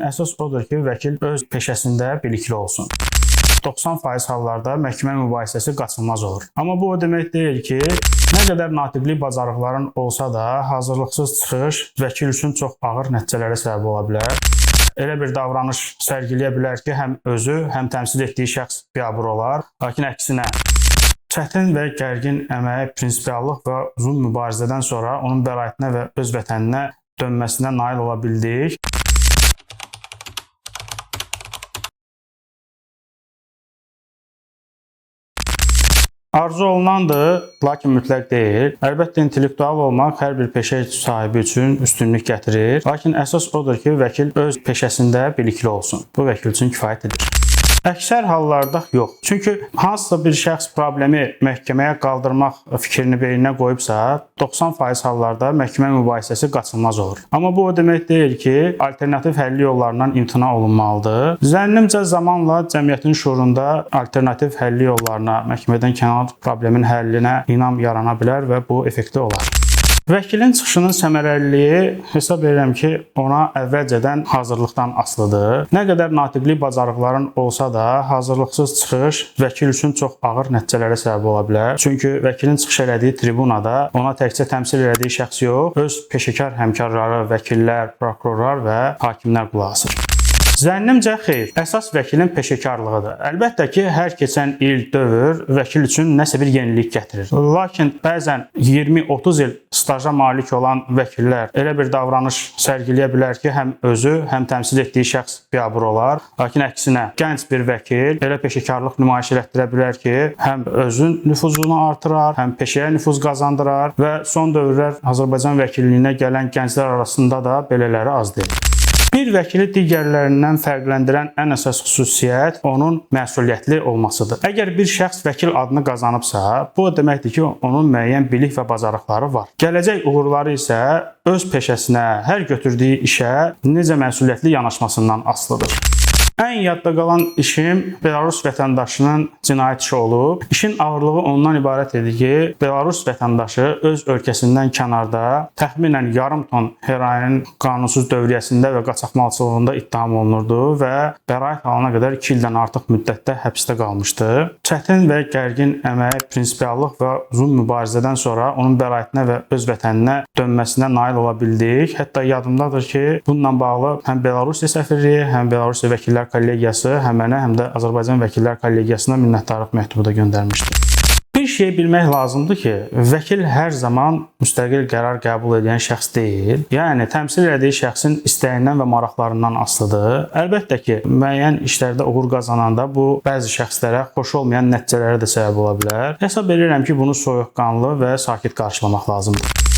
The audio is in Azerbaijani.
Əsas odur ki, vəkil öz peşəsində bilikli olsun. 90% hallarda məhkəmə mübahisəsi qaçılmaz olur. Amma bu o demək deyil ki, nə qədər natiqlik bacarıqların olsa da, hazırlıqsız çıxış vəkil üçün çox ağır nəticələrə səbəb ola bilər. Elə bir davranış sərgiləyə bilər ki, həm özü, həm təmsil etdiyi şəxs biabır olar. Lakin əksinə, çətin və gərgin əməyə prinsipiallıq və uzun mübarizədən sonra onun bəraətinə və öz vətəninə dönməsinə nail ola bildik. Arzu olunandır, lakin mütləq deyil. Əlbəttə, intellektual olmaq hər bir peşə sahibi üçün üstünlük gətirir. Lakin əsas odur ki, vəkil öz peşəsində bilikli olsun. Bu vəkil üçün kifayət edir. Əksər hallarda yox. Çünki hansısa bir şəxs problemi məhkəməyə qaldırmaq fikrini beyninə qoyubsa, 90% hallarda məhkəmə mübahisəsi qaçılmaz olur. Amma bu o demək deyil ki, alternativ həlli yollarından imtina olunmalıdır. Zənnimcə zamanla cəmiyyətin şuurunda alternativ həlli yollarına, məhkəmədən kənar problemin həllinə inam yarana bilər və bu effektiv olar. Vəkilin çıxışının səmərəliliyi hesab edirəm ki, ona əvvəlcədən hazırlıqdan asılıdır. Nə qədər natiqlik bacarıqların olsa da, hazırlıqsız çıxış vəkil üçün çox ağır nəticələrə səbəb ola bilər. Çünki vəkilin çıxış elədiyi tribunada ona təkcə təmsil elədiyi şəxs yox, öz peşəkar həmkarları, vəkillər, prokurorlar və hakimlər qulaq asır. Zənnimcə xeyr, əsas vəkilin peşəkarlığıdır. Əlbəttə ki, hər keçən il, dövr vəkil üçün nəsə bir yenilik gətirir. Lakin bəzən 20-30 il staja malik olan vəkillər elə bir davranış sərgiləyə bilər ki, həm özü, həm təmsil etdiyi şəxs biabır olar. Lakin əksinə, gənc bir vəkil elə peşəkarlıq nümayiş etdirə bilər ki, həm özün nüfuzunu artırar, həm peşəyə nüfuz qazandırar və son dövrlər Azərbaycan vəkilliyinə gələn gənclər arasında da belələri az deyil. Bir vəkili digərlərindən fərqləndirən ən əsas xüsusiyyət onun məsuliyyətli olmasıdır. Əgər bir şəxs vəkil adını qazanıbsa, bu o deməkdir ki, onun müəyyən bilik və bacarıqları var. Gələcək uğurları isə öz peşəsinə, hər götürdüyü işə necə məsuliyyətli yanaşmasından asılıdır. Ən yadda qalan işim Belarus vətəndaşının cinayət işi olub. İşin ağırlığı ondan ibarət idi ki, Belarus vətəndaşı öz ölkəsindən kənarda təxminən yarım ton heroinin qanunsuz dövriyyəsində və qaçaqmalçılığında ittiham olunurdu və bəraət alana qədər 2 ildən artıq müddətdə həbsdə qalmışdı. Çətin və gərgin əməyə prinsipiallıq və uzun mübarizədən sonra onun bəraətinə və öz vətəninə dönməsinə nail ola bildik. Hətta yadımdadır ki, bununla bağlı həm Belarus səfirliyi, həm Belarus vəkillər kollegiyası həm mənə, həm də Azərbaycan vəkillər kollegiyasına minnətdarlıq məktubu da göndərmişdi. Bir şey bilmək lazımdır ki, vəkil hər zaman müstəqil qərar qəbul edən şəxs deyil. Yəni, təmsil etdiyi şəxsin istəyindən və maraqlarından asılıdır. Əlbəttə ki, müəyyən işlərdə uğur qazananda bu bəzi şəxslərə xoş olmayan nəticələrə də səbəb ola bilər. Hesab edirəm ki, bunu soyuqqanlı və sakit qarşılamaq lazımdır.